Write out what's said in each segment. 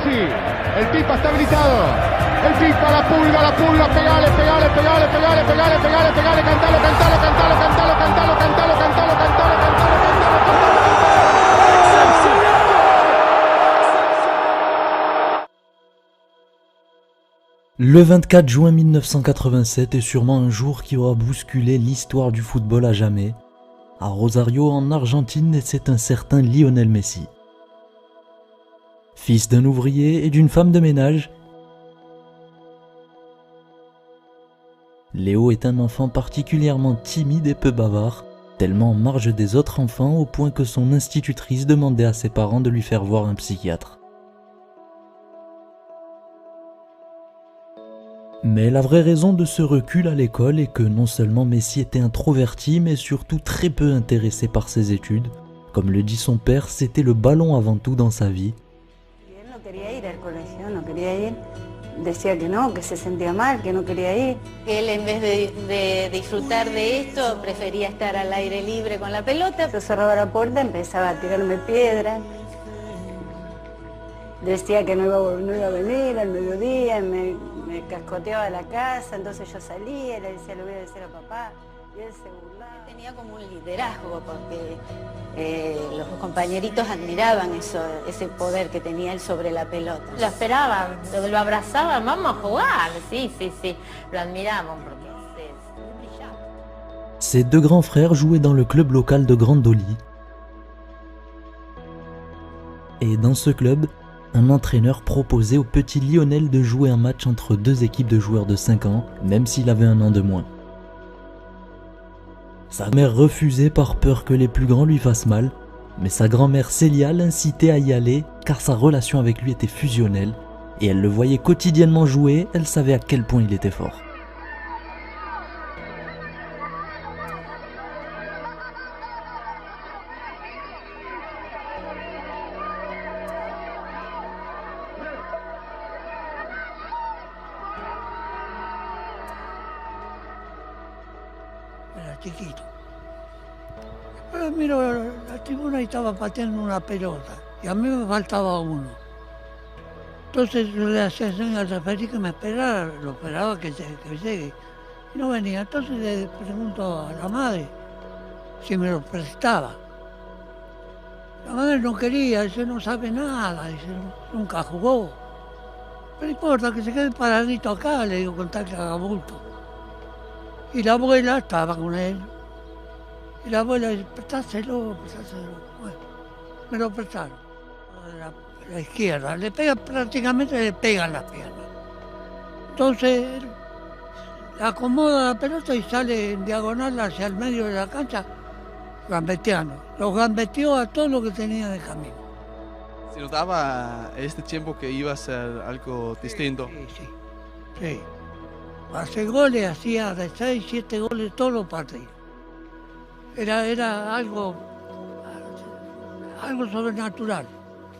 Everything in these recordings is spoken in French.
Messi. El Pipa está habilitado. El Pipa, la pulga, pegale, pegale, pegale, pegale, pegale, pegale, pegale, cantalo, cantalo, cantalo, cantalo, cantalo, cantalo, cantalo, cantalo, cantalo, cantalo. Le 24 juin 1987 est sûrement un jour qui aura bousculé l'histoire du football à jamais. À Rosario, en Argentine, c'est un certain Lionel Messi. Fils d'un ouvrier et d'une femme de ménage, Léo est un enfant particulièrement timide et peu bavard, tellement en marge des autres enfants au point que son institutrice demandait à ses parents de lui faire voir un psychiatre. Mais la vraie raison de ce recul à l'école est que non seulement Messi était introverti, mais surtout très peu intéressé par ses études. Comme le dit son père, c'était le ballon avant tout dans sa vie. Decía que no, que se sentía mal, que no quería ir. Él en vez de disfrutar de esto, prefería estar al aire libre con la pelota. Yo cerraba la puerta, empezaba a tirarme piedras. Decía que no iba a venir al mediodía, me cascoteaba la casa, entonces yo salía, le decía, lo voy a decir a papá, y él se burlaba. Tenía como un liderazgo, porque los compañeritos admiraban ese poder que tenía él sobre la pelota. Lo esperaban, lo abrazaban, vamos a jugar, sí, lo admiraban porque brillaba. Ses deux grands frères jouaient dans le club local de Grandoli. Et dans ce club, un entraîneur proposait au petit Lionel de jouer un match entre deux équipes de joueurs de 5 ans, même s'il avait un an de moins. Sa mère refusait par peur que les plus grands lui fassent mal, mais sa grand-mère Célia l'incitait à y aller car sa relation avec lui était fusionnelle et elle le voyait quotidiennement jouer, elle savait à quel point il était fort. Era chiquito. Pero miro la tribuna y estaba pateando una pelota y a mí me faltaba uno. Entonces yo le hacía señas al referí que me esperara, lo esperaba que llegue y no venía. Entonces le pregunto a la madre si me lo prestaba. La madre no quería, dice no sabe nada, dice nunca jugó. Pero no importa que se quede paradito acá, le digo con tal que haga bulto. Y la abuela estaba con él. Y la abuela dice, prestáselo. Bueno, me lo prestaron. La izquierda, prácticamente le pegan las piernas. Entonces, le acomoda la pelota y sale en diagonal hacia el medio de la cancha, gambeteando. Los gambeteó a todo lo que tenía de camino. ¿Se notaba este tiempo que iba a ser algo distinto? Sí. Hace goles, hacía de 6, 7 goles todos los partidos. Era algo sobrenatural.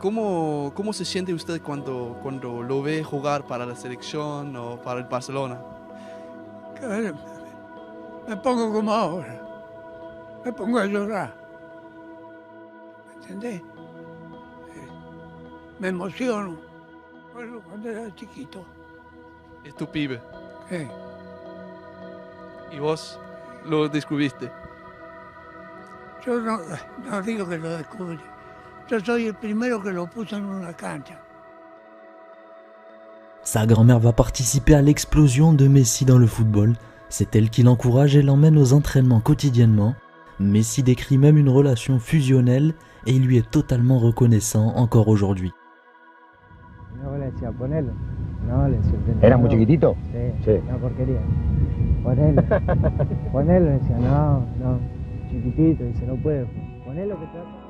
¿Cómo se siente usted cuando lo ve jugar para la selección o para el Barcelona? Me pongo como ahora. Me pongo a llorar. ¿Me entendés? Me emociono. Bueno, cuando era chiquito. Es tu pibe. Sí. ¿Y vos lo descubriste? Yo no digo que lo descubrí. Yo soy el primero que lo puso en una cancha. Sa grand-mère va participer à l'explosion de Messi dans le football. C'est elle qui l'encourage et l'emmène aux entraînements quotidiennement. Messi décrit même une relation fusionnelle et il lui est totalement reconnaissant encore aujourd'hui. No, le decía, ¿Era muy chiquitito? Sí, una porquería. Ponelo, decía, no, chiquitito, dice, no puede, ponelo que te va a...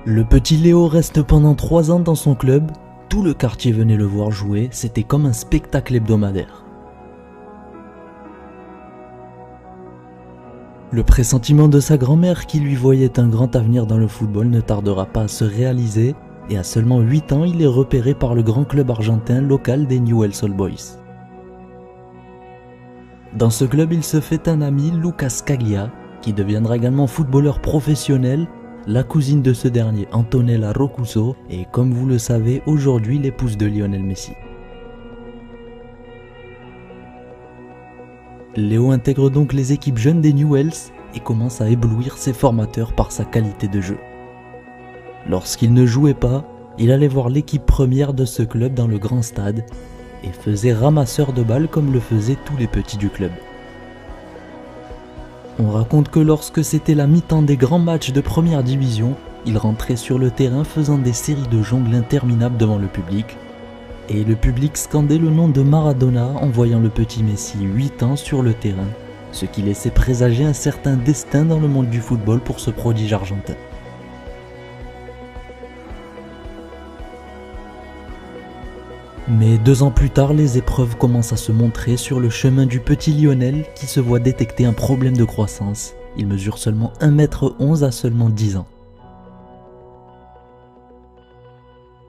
Le petit Léo reste pendant 3 ans dans son club. Tout le quartier venait le voir jouer, c'était comme un spectacle hebdomadaire. Le pressentiment de sa grand-mère qui lui voyait un grand avenir dans le football ne tardera pas à se réaliser et à seulement 8 ans, il est repéré par le grand club argentin local des Newell's Old Boys. Dans ce club, il se fait un ami, Lucas Scaglia, qui deviendra également footballeur professionnel, la cousine de ce dernier, Antonella Roccuzzo, est, comme vous le savez, aujourd'hui l'épouse de Lionel Messi. Léo intègre donc les équipes jeunes des Newells et commence à éblouir ses formateurs par sa qualité de jeu. Lorsqu'il ne jouait pas, il allait voir l'équipe première de ce club dans le grand stade et faisait ramasseur de balles comme le faisaient tous les petits du club. On raconte que lorsque c'était la mi-temps des grands matchs de première division, il rentrait sur le terrain faisant des séries de jongles interminables devant le public, et le public scandait le nom de Maradona en voyant le petit Messi 8 ans sur le terrain, ce qui laissait présager un certain destin dans le monde du football pour ce prodige argentin. Mais 2 ans plus tard, les épreuves commencent à se montrer sur le chemin du petit Lionel qui se voit détecter un problème de croissance. Il mesure seulement 1m11 à seulement 10 ans.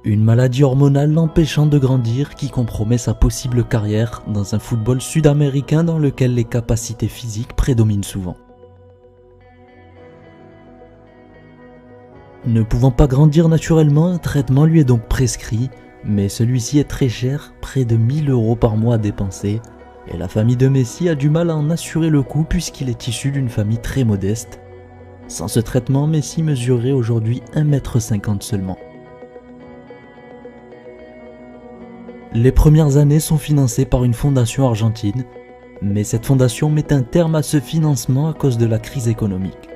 Une maladie hormonale l'empêchant de grandir qui compromet sa possible carrière dans un football sud-américain dans lequel les capacités physiques prédominent souvent. Ne pouvant pas grandir naturellement, un traitement lui est donc prescrit, mais celui-ci est très cher, près de 1000 € par mois à dépenser, et la famille de Messi a du mal à en assurer le coût puisqu'il est issu d'une famille très modeste. Sans ce traitement, Messi mesurerait aujourd'hui 1,50 m seulement. Les premières années sont financées par une fondation argentine, mais cette fondation met un terme à ce financement à cause de la crise économique.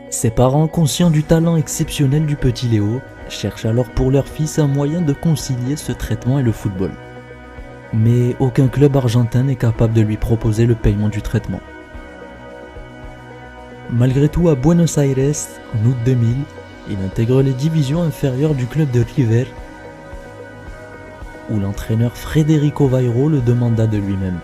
Ses parents, conscients du talent exceptionnel du petit Léo, cherchent alors pour leur fils un moyen de concilier ce traitement et le football. Mais aucun club argentin n'est capable de lui proposer le paiement du traitement. Malgré tout, à Buenos Aires, en août 2000, il intègre les divisions inférieures du club de River, où l'entraîneur Federico Vairo le demanda de lui-même.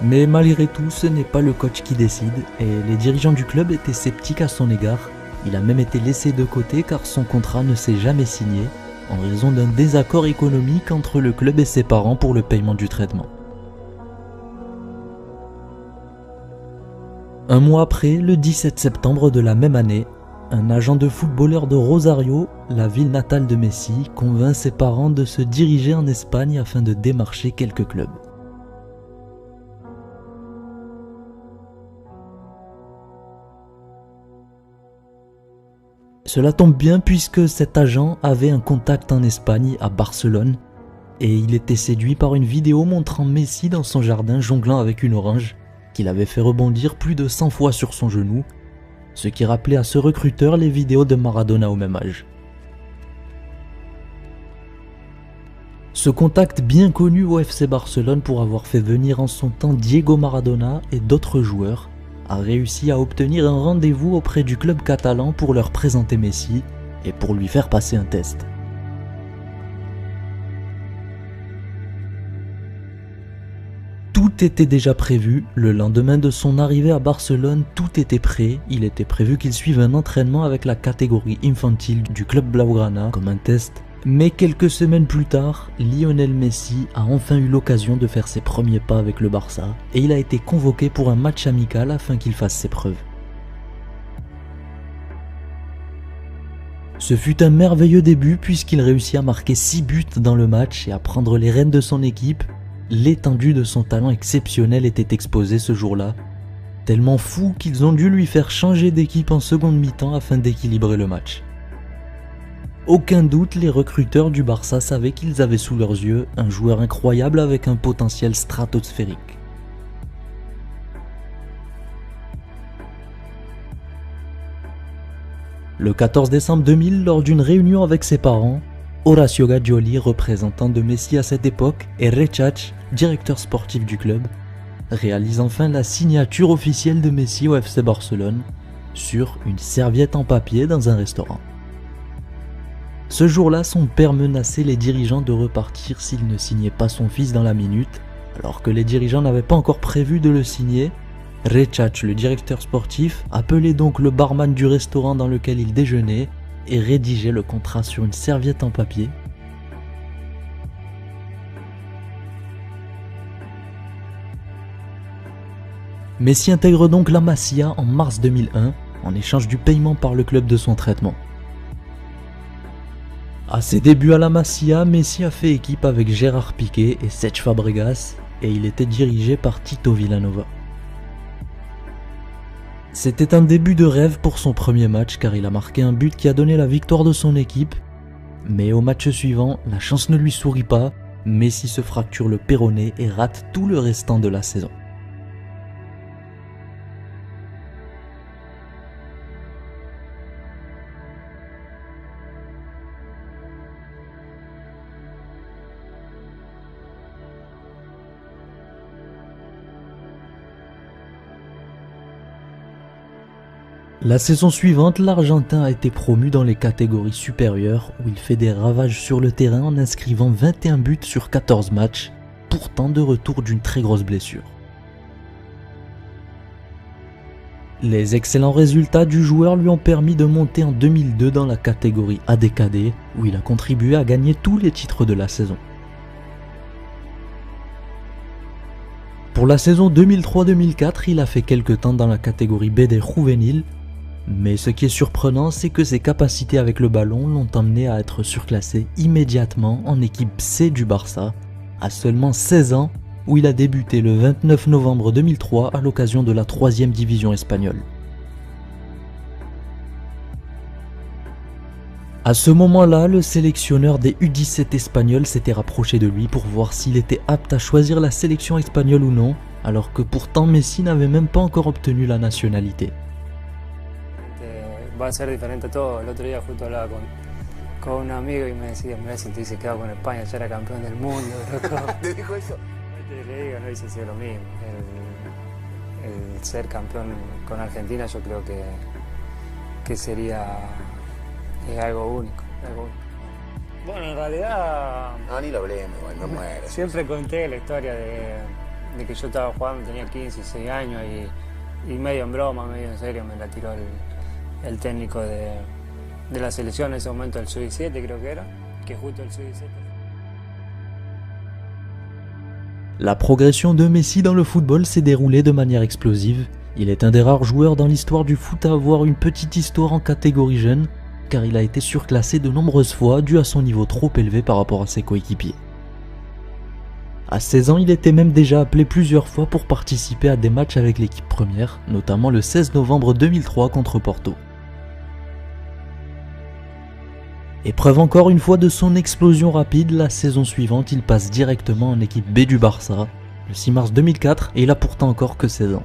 Mais malgré tout, ce n'est pas le coach qui décide et les dirigeants du club étaient sceptiques à son égard. Il a même été laissé de côté car son contrat ne s'est jamais signé en raison d'un désaccord économique entre le club et ses parents pour le paiement du traitement. Un mois après, le 17 septembre de la même année, un agent de footballeur de Rosario, la ville natale de Messi, convainc ses parents de se diriger en Espagne afin de démarcher quelques clubs. Cela tombe bien puisque cet agent avait un contact en Espagne, à Barcelone, et il était séduit par une vidéo montrant Messi dans son jardin jonglant avec une orange, qu'il avait fait rebondir plus de 100 fois sur son genou, ce qui rappelait à ce recruteur les vidéos de Maradona au même âge. Ce contact bien connu au FC Barcelone pour avoir fait venir en son temps Diego Maradona et d'autres joueurs, a réussi à obtenir un rendez-vous auprès du club catalan pour leur présenter Messi et pour lui faire passer un test. Tout était déjà prévu, le lendemain de son arrivée à Barcelone, tout était prêt, il était prévu qu'il suive un entraînement avec la catégorie infantile du club Blaugrana comme un test. Mais quelques semaines plus tard, Lionel Messi a enfin eu l'occasion de faire ses premiers pas avec le Barça et il a été convoqué pour un match amical afin qu'il fasse ses preuves. Ce fut un merveilleux début puisqu'il réussit à marquer 6 buts dans le match et à prendre les rênes de son équipe. L'étendue de son talent exceptionnel était exposée ce jour-là, tellement fou qu'ils ont dû lui faire changer d'équipe en seconde mi-temps afin d'équilibrer le match. Aucun doute, les recruteurs du Barça savaient qu'ils avaient sous leurs yeux un joueur incroyable avec un potentiel stratosphérique. Le 14 décembre 2000, lors d'une réunion avec ses parents, Horacio Gaggioli, représentant de Messi à cette époque, et Rechach, directeur sportif du club, réalisent enfin la signature officielle de Messi au FC Barcelone sur une serviette en papier dans un restaurant. Ce jour-là, son père menaçait les dirigeants de repartir s'il ne signait pas son fils dans la minute. Alors que les dirigeants n'avaient pas encore prévu de le signer, Rechach, le directeur sportif, appelait donc le barman du restaurant dans lequel il déjeunait et rédigeait le contrat sur une serviette en papier. Messi intègre donc la Masia en mars 2001 en échange du paiement par le club de son traitement. À ses débuts à la Masia, Messi a fait équipe avec Gérard Piqué et Cesc Fabregas et il était dirigé par Tito Vilanova. C'était un début de rêve pour son premier match car il a marqué un but qui a donné la victoire de son équipe. Mais au match suivant, la chance ne lui sourit pas, Messi se fracture le péroné et rate tout le restant de la saison. La saison suivante, l'Argentin a été promu dans les catégories supérieures où il fait des ravages sur le terrain en inscrivant 21 buts sur 14 matchs, pourtant de retour d'une très grosse blessure. Les excellents résultats du joueur lui ont permis de monter en 2002 dans la catégorie ADKD où il a contribué à gagner tous les titres de la saison. Pour la saison 2003-2004, il a fait quelques temps dans la catégorie B des Juvenil. Mais ce qui est surprenant, c'est que ses capacités avec le ballon l'ont emmené à être surclassé immédiatement en équipe C du Barça, à seulement 16 ans, où il a débuté le 29 novembre 2003 à l'occasion de la 3e division espagnole. À ce moment-là, le sélectionneur des U17 espagnols s'était rapproché de lui pour voir s'il était apte à choisir la sélection espagnole ou non, alors que pourtant Messi n'avait même pas encore obtenu la nationalité. Va a ser diferente todo. El otro día justo hablaba con un amigo y me decía, mirá, si te hubiese quedado con España ya era campeón del mundo, loco. ¿Te dijo eso? Le digo, no hubiese sido lo mismo. El ser campeón con Argentina yo creo que sería algo único, algo único. Bueno, en realidad... No, ni lo hablemos, igual, me muero. Siempre conté la historia de que yo estaba jugando, tenía 15, 16 años y medio en broma, medio en serio me la tiró el técnico de la selección en ese momento, el Sub-17 creo que era, que justo el Sub-17. La progression de Messi dans le football s'est déroulée de manière explosive. Il est un des rares joueurs dans l'histoire du foot à avoir une petite histoire en catégorie jeune, car il a été surclassé de nombreuses fois dû à son niveau trop élevé par rapport à ses coéquipiers. À 16 ans, il était même déjà appelé plusieurs fois pour participer à des matchs avec l'équipe première, notamment le 16 novembre 2003 contre Porto. Et preuve encore une fois de son explosion rapide, la saison suivante, il passe directement en équipe B du Barça, le 6 mars 2004, et il a pourtant encore que 16 ans.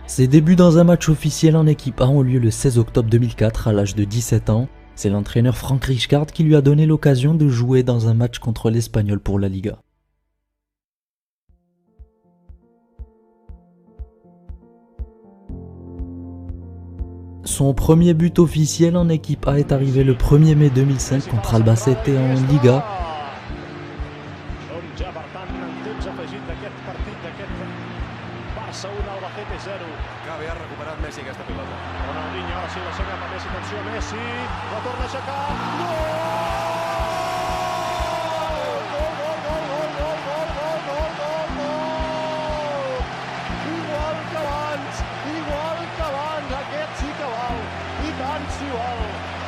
Ses débuts dans un match officiel en équipe A ont lieu le 16 octobre 2004 à l'âge de 17 ans. C'est l'entraîneur Franck Rijkaard qui lui a donné l'occasion de jouer dans un match contre l'Espagnol pour la Liga. Son premier but officiel en équipe A est arrivé le 1er mai 2005 contre Albacete en Liga.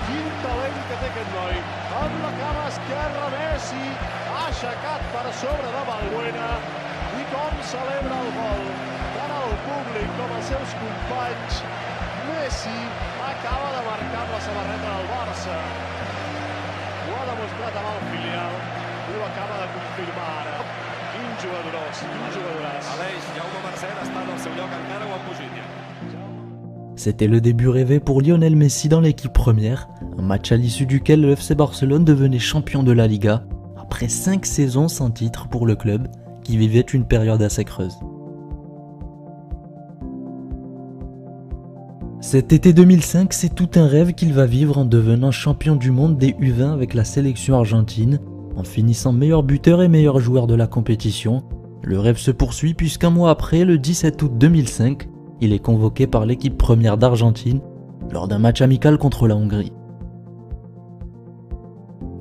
Quin talent que té aquest noi. Amb la cama esquerra, Messi ha aixecat per sobre de Balbuena i com celebra el gol. Tant el públic com els seus companys. Messi acaba de marcar amb la samarreta del Barça. Ho ha demostrat amb el filial i ho acaba de confirmar ara. Quin jugadorós, quin jugadoràs. Aleix, Jaume Marcet està en el seu lloc encara o en Pusigna? C'était le début rêvé pour Lionel Messi dans l'équipe première, un match à l'issue duquel le FC Barcelone devenait champion de la Liga, après 5 saisons sans titre pour le club, qui vivait une période assez creuse. Cet été 2005, c'est tout un rêve qu'il va vivre en devenant champion du monde des U20 avec la sélection argentine, en finissant meilleur buteur et meilleur joueur de la compétition. Le rêve se poursuit puisqu'un mois après, le 17 août 2005, il est convoqué par l'équipe première d'Argentine lors d'un match amical contre la Hongrie.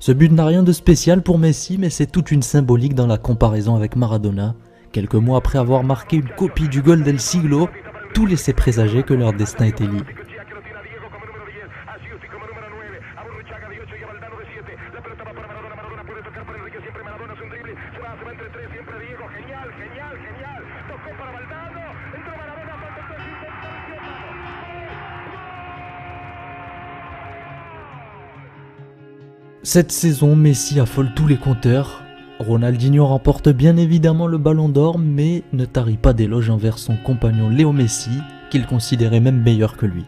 Ce but n'a rien de spécial pour Messi, mais c'est toute une symbolique dans la comparaison avec Maradona. Quelques mois après avoir marqué une copie du Gol del Siglo, tout laissait présager que leur destin était lié. Cette saison, Messi affole tous les compteurs. Ronaldinho remporte bien évidemment le Ballon d'Or, mais ne tarit pas d'éloges envers son compagnon Léo Messi, qu'il considérait même meilleur que lui.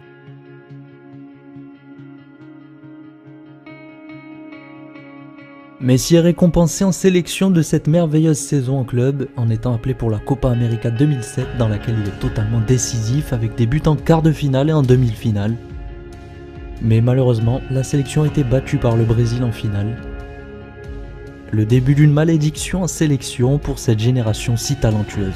Messi est récompensé en sélection de cette merveilleuse saison en club, en étant appelé pour la Copa América 2007, dans laquelle il est totalement décisif avec des buts en quart de finale et en demi-finale. Mais malheureusement, la sélection a été battue par le Brésil en finale. Le début d'une malédiction en sélection pour cette génération si talentueuse.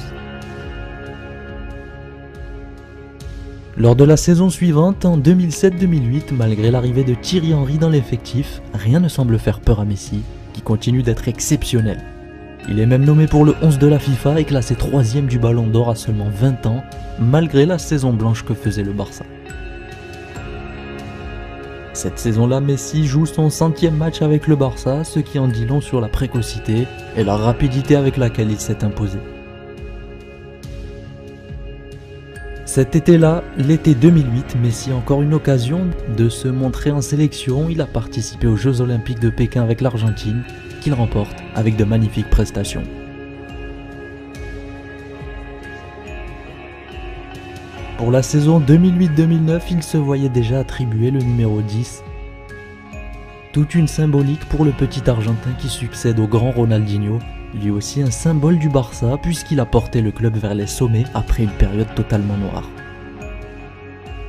Lors de la saison suivante, en 2007-2008, malgré l'arrivée de Thierry Henry dans l'effectif, rien ne semble faire peur à Messi, qui continue d'être exceptionnel. Il est même nommé pour le 11 de la FIFA et classé 3e du Ballon d'Or à seulement 20 ans, malgré la saison blanche que faisait le Barça. Cette saison-là, Messi joue son 100e match avec le Barça, ce qui en dit long sur la précocité et la rapidité avec laquelle il s'est imposé. Cet été-là, l'été 2008, Messi a encore une occasion de se montrer en sélection. Il a participé aux Jeux Olympiques de Pékin avec l'Argentine, qu'il remporte avec de magnifiques prestations. Pour la saison 2008-2009, il se voyait déjà attribuer le numéro 10. Toute une symbolique pour le petit Argentin qui succède au grand Ronaldinho, lui aussi un symbole du Barça puisqu'il a porté le club vers les sommets après une période totalement noire.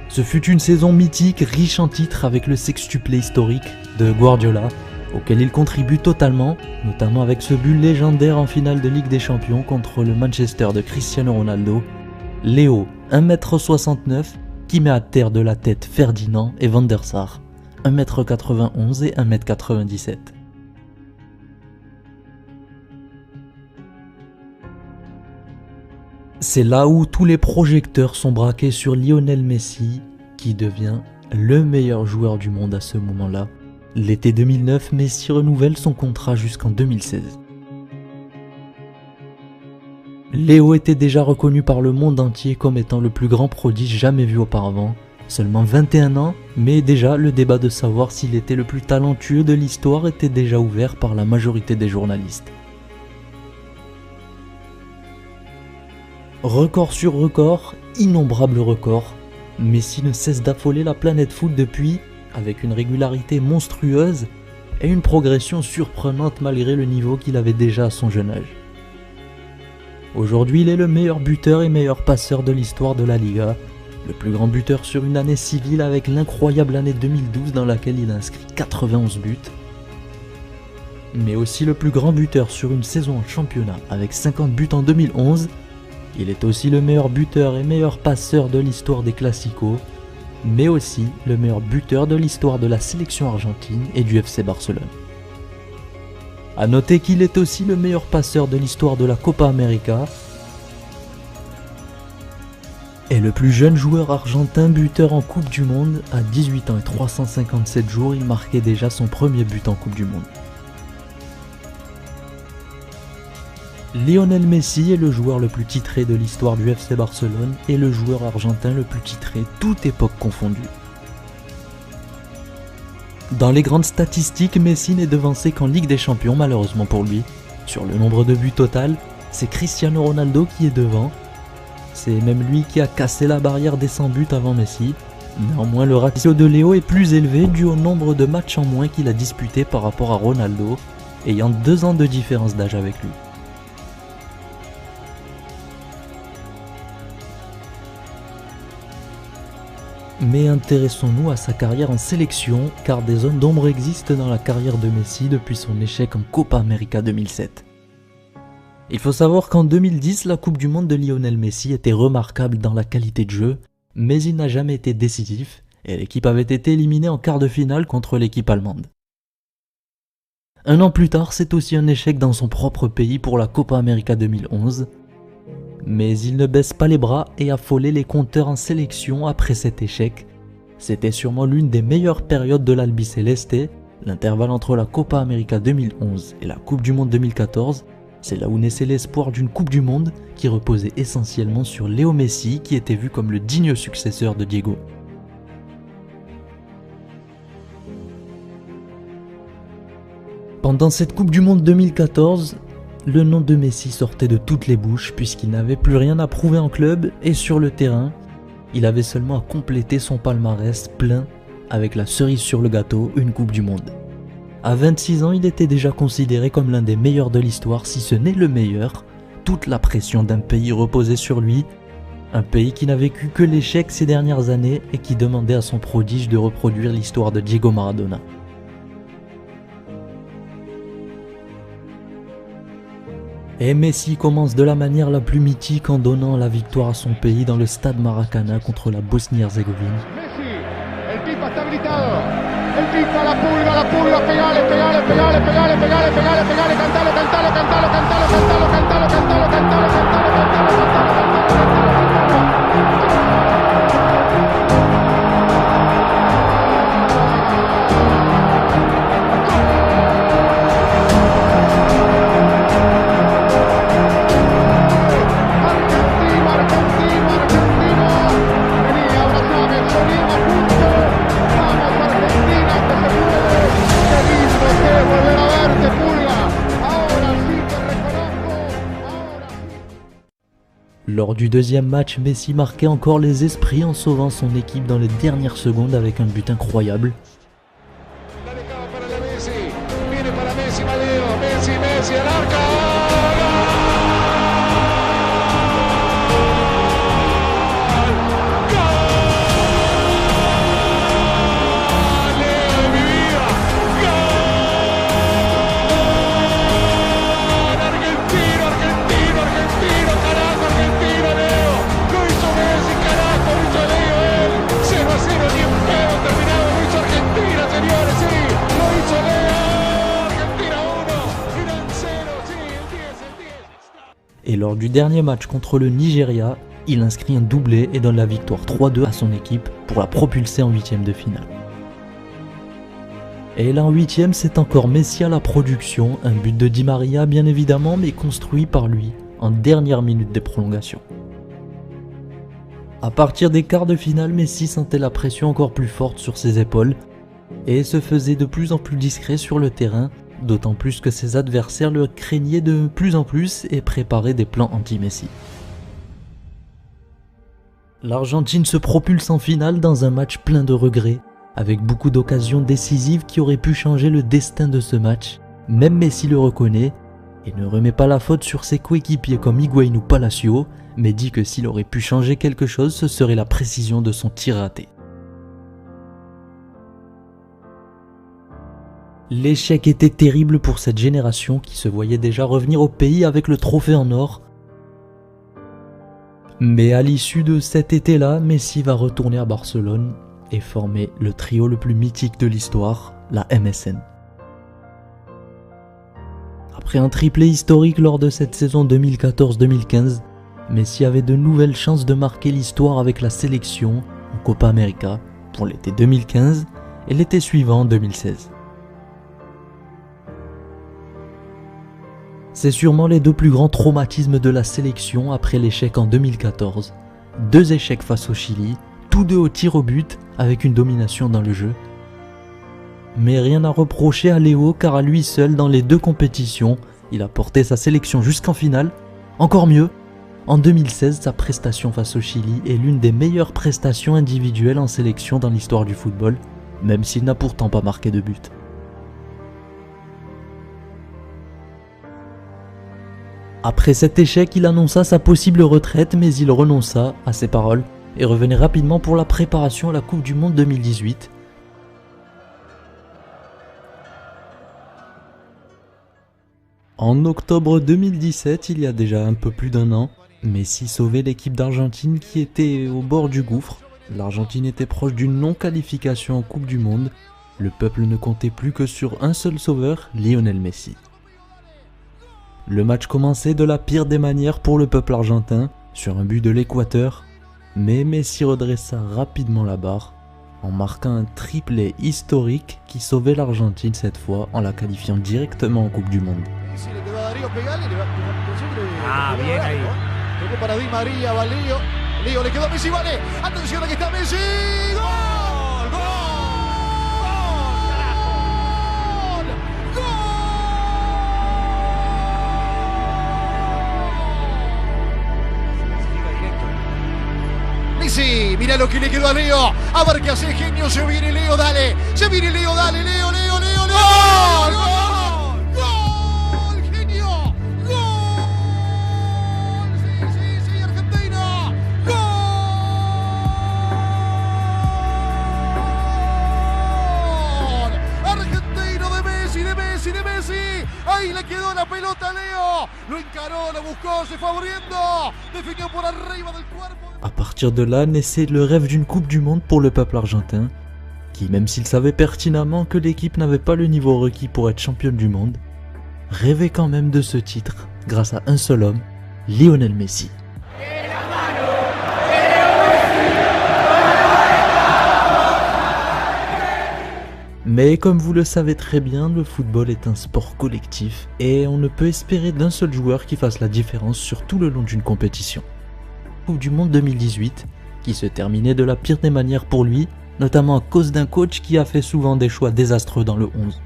Ce fut une saison mythique, riche en titres avec le sextuplé historique de Guardiola, auquel il contribue totalement, notamment avec ce but légendaire en finale de Ligue des Champions contre le Manchester de Cristiano Ronaldo. Léo, 1m69, qui met à terre de la tête Ferdinand et Van der Sar, 1m91 et 1m97. C'est là où tous les projecteurs sont braqués sur Lionel Messi, qui devient le meilleur joueur du monde à ce moment-là. L'été 2009, Messi renouvelle son contrat jusqu'en 2016. Léo était déjà reconnu par le monde entier comme étant le plus grand prodige jamais vu auparavant. Seulement 21 ans, mais déjà le débat de savoir s'il était le plus talentueux de l'histoire était déjà ouvert par la majorité des journalistes. Record sur record, innombrables records, Messi ne cesse d'affoler la planète foot depuis, avec une régularité monstrueuse et une progression surprenante malgré le niveau qu'il avait déjà à son jeune âge. Aujourd'hui, il est le meilleur buteur et meilleur passeur de l'histoire de la Liga, le plus grand buteur sur une année civile avec l'incroyable année 2012 dans laquelle il a inscrit 91 buts, mais aussi le plus grand buteur sur une saison en championnat avec 50 buts en 2011. Il est aussi le meilleur buteur et meilleur passeur de l'histoire des Clasico, mais aussi le meilleur buteur de l'histoire de la sélection argentine et du FC Barcelone. A noter qu'il est aussi le meilleur passeur de l'histoire de la Copa América et le plus jeune joueur argentin buteur en Coupe du Monde. À 18 ans et 357 jours, il marquait déjà son premier but en Coupe du Monde. Lionel Messi est le joueur le plus titré de l'histoire du FC Barcelone et le joueur argentin le plus titré, toute époque confondue. Dans les grandes statistiques, Messi n'est devancé qu'en Ligue des Champions malheureusement pour lui. Sur le nombre de buts total, c'est Cristiano Ronaldo qui est devant. C'est même lui qui a cassé la barrière des 100 buts avant Messi. Néanmoins, le ratio de Léo est plus élevé dû au nombre de matchs en moins qu'il a disputé par rapport à Ronaldo, ayant 2 ans de différence d'âge avec lui. Mais intéressons-nous à sa carrière en sélection, car des zones d'ombre existent dans la carrière de Messi depuis son échec en Copa América 2007. Il faut savoir qu'en 2010, la Coupe du Monde de Lionel Messi était remarquable dans la qualité de jeu, mais il n'a jamais été décisif, et l'équipe avait été éliminée en quart de finale contre l'équipe allemande. Un an plus tard, c'est aussi un échec dans son propre pays pour la Copa América 2011. Mais il ne baisse pas les bras et affolait les compteurs en sélection après cet échec. C'était sûrement l'une des meilleures périodes de l'Albiceleste. L'intervalle entre la Copa América 2011 et la Coupe du Monde 2014, c'est là où naissait l'espoir d'une Coupe du Monde qui reposait essentiellement sur Léo Messi, qui était vu comme le digne successeur de Diego. Pendant cette Coupe du Monde 2014, le nom de Messi sortait de toutes les bouches puisqu'il n'avait plus rien à prouver en club et sur le terrain. Il avait seulement à compléter son palmarès plein avec la cerise sur le gâteau, une Coupe du Monde. À 26 ans, il était déjà considéré comme l'un des meilleurs de l'histoire, si ce n'est le meilleur. Toute la pression d'un pays reposait sur lui, un pays qui n'a vécu que l'échec ces dernières années et qui demandait à son prodige de reproduire l'histoire de Diego Maradona. Et Messi commence de la manière la plus mythique en donnant la victoire à son pays dans le stade Maracana contre la Bosnie-Herzégovine. El Pipa está habilitado. El Pipa, la pulga, pegale, pegale, pegale, pegale, pegale, pegale, pegale, cantalo, cantalo, cantalo, cantalo, cantalo, cantalo, cantalo, cantalo, cantalo, cantalo, Lors du deuxième match, Messi marquait encore les esprits en sauvant son équipe dans les dernières secondes avec un but incroyable. Et lors du dernier match contre le Nigeria, il inscrit un doublé et donne la victoire 3-2 à son équipe pour la propulser en huitième de finale. Et là en huitième, c'est encore Messi à la production, un but de Di Maria bien évidemment, mais construit par lui en dernière minute des prolongations. À partir des quarts de finale, Messi sentait la pression encore plus forte sur ses épaules et se faisait de plus en plus discret sur le terrain, d'autant plus que ses adversaires le craignaient de plus en plus et préparaient des plans anti-Messi. L'Argentine se propulse en finale dans un match plein de regrets, avec beaucoup d'occasions décisives qui auraient pu changer le destin de ce match. Même Messi le reconnaît et ne remet pas la faute sur ses coéquipiers comme Higuaín ou Palacio, mais dit que s'il aurait pu changer quelque chose, ce serait la précision de son tir raté. L'échec était terrible pour cette génération qui se voyait déjà revenir au pays avec le trophée en or. Mais à l'issue de cet été-là, Messi va retourner à Barcelone et former le trio le plus mythique de l'histoire, la MSN. Après un triplé historique lors de cette saison 2014-2015, Messi avait de nouvelles chances de marquer l'histoire avec la sélection en Copa América pour l'été 2015 et l'été suivant 2016. C'est sûrement les deux plus grands traumatismes de la sélection après l'échec en 2014. 2 échecs face au Chili, tous deux au tir au but avec une domination dans le jeu. Mais rien à reprocher à Léo car à lui seul dans les 2 compétitions, il a porté sa sélection jusqu'en finale. Encore mieux, en 2016, sa prestation face au Chili est l'une des meilleures prestations individuelles en sélection dans l'histoire du football, même s'il n'a pourtant pas marqué de but. Après cet échec, il annonça sa possible retraite, mais il renonça à ses paroles et revenait rapidement pour la préparation à la Coupe du Monde 2018. En octobre 2017, il y a déjà un peu plus d'1 an, Messi sauvait l'équipe d'Argentine qui était au bord du gouffre. L'Argentine était proche d'une non-qualification en Coupe du Monde, Le peuple ne comptait plus que sur un seul sauveur, Lionel Messi. Le match commençait de la pire des manières pour le peuple argentin, sur un but de l'Équateur, mais Messi redressa rapidement la barre, en marquant un triplé historique qui sauvait l'Argentine cette fois en la qualifiant directement en Coupe du Monde. Ah, bien ahí. Tocó para Di María, va Leo. Leo le quedó a Messi, vale. Atención, aquí está Messi. ¡Gol! ¡Gol! ¡Gol! ¡Gol! Messi, mira lo que le quedó a Leo. A ver qué hace, genio. Se viene Leo, dale. Se viene Leo, dale. Leo, Leo, Leo, Leo. ¡Gol! ¡Gol! Ahí le quedó la pelota a Leo, lo encaró, lo buscó, se fue abriendo, definió por arriba del cuerpo. À partir de là naissait le rêve d'une Coupe du Monde pour le peuple argentin, qui même s'il savait pertinemment que l'équipe n'avait pas le niveau requis pour être championne du monde, rêvait quand même de ce titre grâce à un seul homme, Lionel Messi. Mais comme vous le savez très bien, le football est un sport collectif et on ne peut espérer d'un seul joueur qui fasse la différence sur tout le long d'une compétition. Coupe du Monde 2018, qui se terminait de la pire des manières pour lui, notamment à cause d'un coach qui a fait souvent des choix désastreux dans le 11.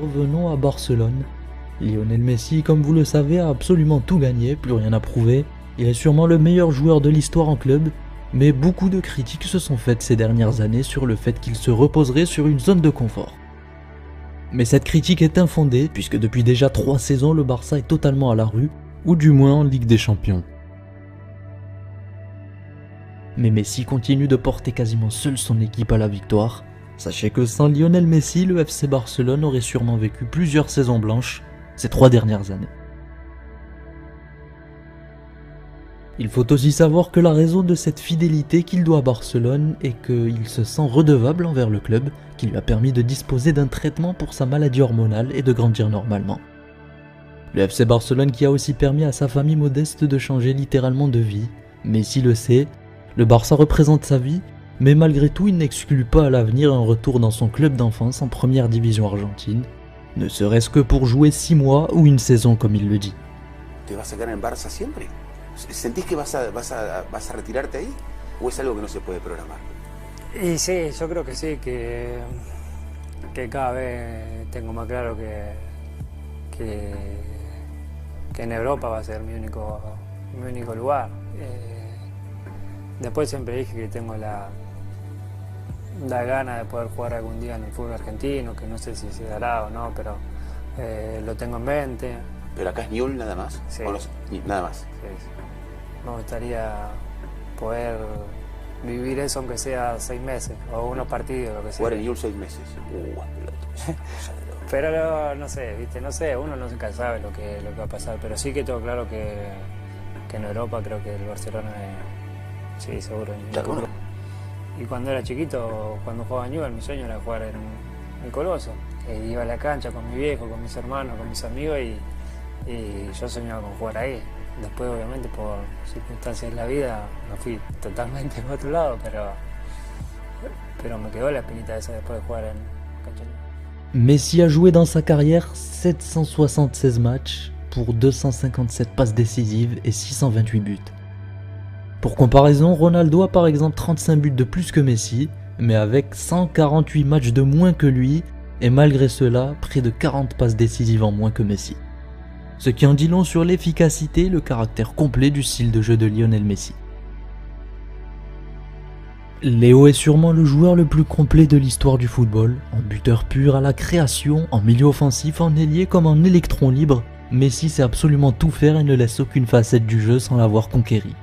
Revenons à Barcelone. Lionel Messi, comme vous le savez, a absolument tout gagné, plus rien à prouver. Il est sûrement le meilleur joueur de l'histoire en club, mais beaucoup de critiques se sont faites ces dernières années sur le fait qu'il se reposerait sur une zone de confort. Mais cette critique est infondée, puisque depuis déjà 3 saisons, le Barça est totalement à la rue, ou du moins en Ligue des Champions. Mais Messi continue de porter quasiment seul son équipe à la victoire. Sachez que sans Lionel Messi, le FC Barcelone aurait sûrement vécu plusieurs saisons blanches ces 3 dernières années. Il faut aussi savoir que la raison de cette fidélité qu'il doit à Barcelone est qu'il se sent redevable envers le club qui lui a permis de disposer d'un traitement pour sa maladie hormonale et de grandir normalement. Le FC Barcelone qui a aussi permis à sa famille modeste de changer littéralement de vie. Messi le sait, le Barça représente sa vie, mais malgré tout il n'exclut pas à l'avenir un retour dans son club d'enfance en première division argentine, ne serait-ce que pour jouer 6 mois ou une saison comme il le dit. ¿Te vas a quedar en Barça siempre? ¿Sentís que vas a retirarte ahí? ¿O es algo que no se puede programar? Y sí, yo creo que sí, que cada vez tengo más claro que en Europa va a ser mi único lugar. Después siempre dije que tengo la gana de poder jugar algún día en el fútbol argentino, que no sé si se dará o no, pero lo tengo en mente. ¿Pero acá es Newell's nada más? Sí. ¿O no, nada más? Sí. Me gustaría poder vivir eso aunque sea 6 meses o unos partidos, lo que sea. Jugar en Newell's 6 meses. Pero no sé, ¿viste? No sé, uno nunca sabe lo que va a pasar, pero sí que tengo claro que en Europa creo que el Barcelona es, sí, seguro. Claro. Y cuando era chiquito, cuando jugaba en Newell's, mi sueño era jugar en el Coloso. Iba a la cancha con mi viejo, con mis hermanos, con mis amigos y yo soñaba con jugar ahí. Después, obviamente, por circunstancias de la vida, me fui totalmente a otro lado, pero me quedó la espinita esa después de jugar en cancha. Messi a joué dans sa carrière 776 matchs pour 257 passes décisives et 628 buts. Pour comparaison, Ronaldo a par exemple 35 buts de plus que Messi, mais avec 148 matchs de moins que lui, et malgré cela, près de 40 passes décisives en moins que Messi. Ce qui en dit long sur l'efficacité et le caractère complet du style de jeu de Lionel Messi. Léo est sûrement le joueur le plus complet de l'histoire du football, en buteur pur, à la création, en milieu offensif, en ailier comme en électron libre. Messi sait absolument tout faire et ne laisse aucune facette du jeu sans l'avoir conquéri.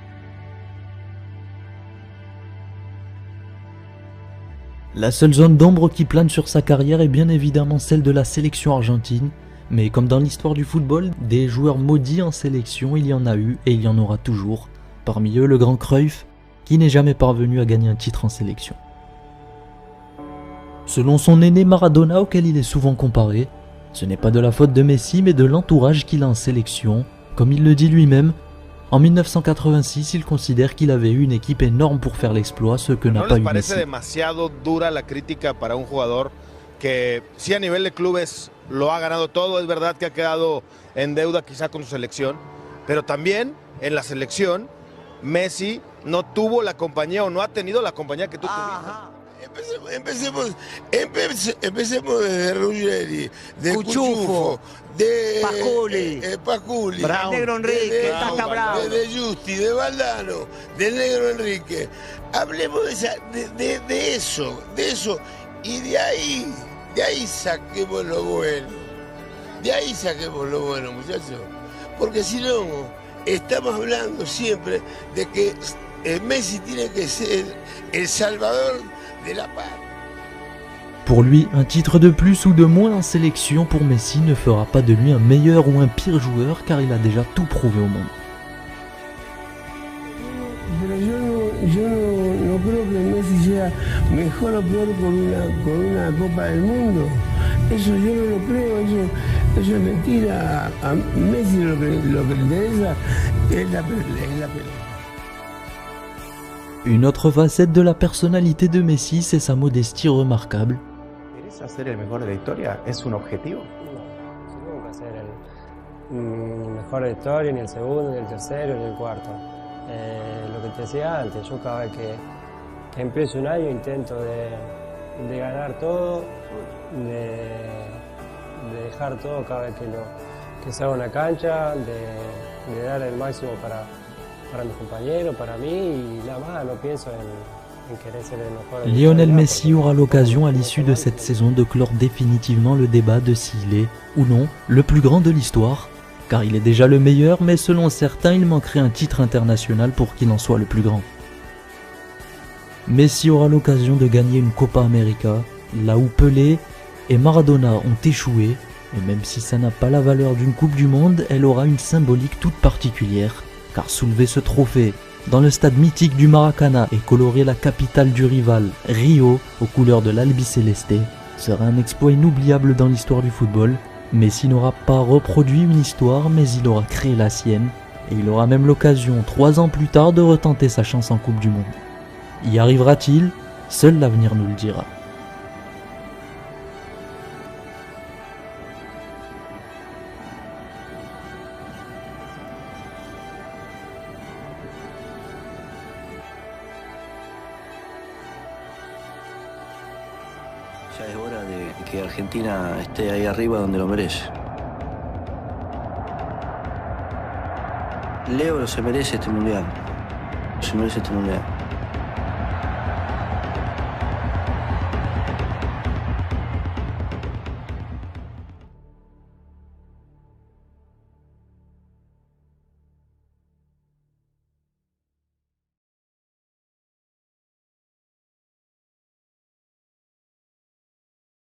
La seule zone d'ombre qui plane sur sa carrière est bien évidemment celle de la sélection argentine, Mais comme dans l'histoire du football, des joueurs maudits en sélection, il y en a eu et il y en aura toujours. Parmi eux, le grand Cruyff, qui n'est jamais parvenu à gagner un titre en sélection. Selon son aîné Maradona, auquel il est souvent comparé, ce n'est pas de la faute de Messi, mais de l'entourage qu'il a en sélection. Comme il le dit lui-même, en 1986, il considère qu'il avait eu une équipe énorme pour faire l'exploit, ce que n'a pas eu Messi. ¿No les parece demasiado dura la crítica para un jugador que sí a nivel de clubes lo ha ganado todo? Es verdad que ha quedado en deuda quizá con su selección, pero también en la selección Messi no tuvo la compañía o no ha tenido la compañía que tú tuviste. Empecemos desde Ruggeri, de Cuchufo, de Paculi, del Negro Enrique, Taca Bravo, de Justi, de Valdano, del Negro Enrique. Hablemos de eso, y de ahí saquemos lo bueno. De ahí saquemos lo bueno, muchachos. Porque si no, estamos hablando siempre de que Messi tiene que ser el salvador de la paz. Pour lui, un titre de plus ou de moins en sélection pour Messi ne fera pas de lui un meilleur ou un pire joueur car il a déjà tout prouvé au monde. Yo no creo que Messi sea mejor o peor con una Copa del Mundo. Eso yo no lo creo, eso es mentira. A Messi lo que le interesa es la pelota. Une autre facette de la personnalité de Messi, c'est sa modestie remarquable. ¿Querés ser el mejor de la historia? ¿Es un objetivo? No, nunca ser el mejor de la historia, ni el segundo, ni el tercero, ni el cuarto. Lo que te decía antes, yo cada vez que empiezo un año intento de ganar todo, de dejar todo cada vez que salgo a una cancha, de dar el máximo para mis compañeros, para mí, y nada más, no pienso en querer ser el mejor. Lionel Messi aura l'occasion à l'issue de cette saison de clore définitivement le débat de s'il est, ou non, le plus grand de l'histoire, car il est déjà le meilleur, mais selon certains, il manquerait un titre international pour qu'il en soit le plus grand. Messi aura l'occasion de gagner une Copa América, là où Pelé et Maradona ont échoué, et même si ça n'a pas la valeur d'une Coupe du Monde, elle aura une symbolique toute particulière. Car soulever ce trophée dans le stade mythique du Maracana et colorer la capitale du rival, Rio, aux couleurs de l'Albiceleste, sera un exploit inoubliable dans l'histoire du football. Messi n'aura pas reproduit une histoire, mais il aura créé la sienne, et il aura même l'occasion, 3 ans plus tard, de retenter sa chance en Coupe du Monde. Y arrivera-t-il? Seul l'avenir nous le dira. Ya es hora de que Argentina esté ahí arriba donde lo merece. Leo se merece este mundial. Se merece este mundial.